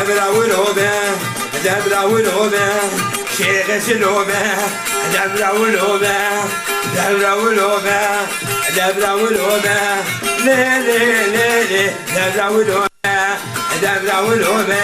دبرا ولوبه دبرا ولوبه شيخ سلوبه دبرا ولوبه دبرا ولوبه دبرا ولوبه لي لي لي لي دبرا ولوبه دبرا ولوبه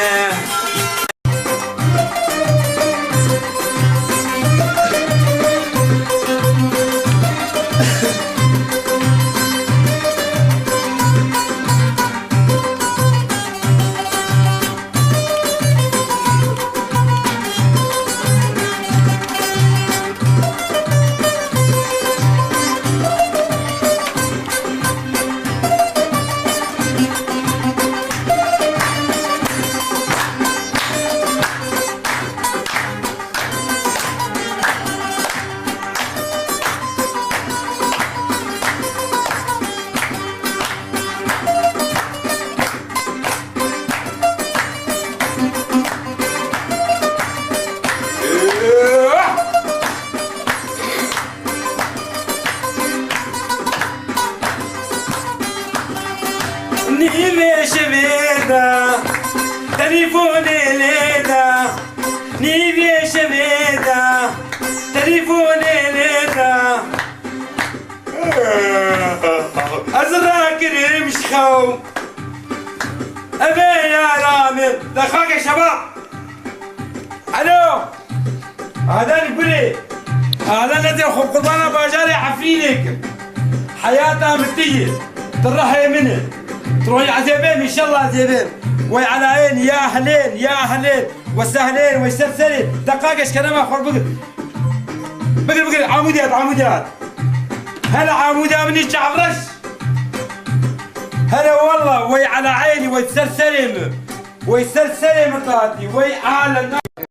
نيفي شبيدا تليفوني ليدا نيفي شبيدا تليفوني ليدا أزرق رمش خو أبي يا رامي دخلك يا شباب. ألو هذا البري هذا الذي قربانا باجاري عفينك حياتها متية ترحي منه تروحي على زيبين ان شاء الله زيبين وي على عين يا اهلين يا اهلين والسهلين والسرسرين دقاقش كلام اخر بقل عموديات هلا عموديات من الشعرش هلا والله وي على عيني والسرسرين والسرسرين مطاطي وي على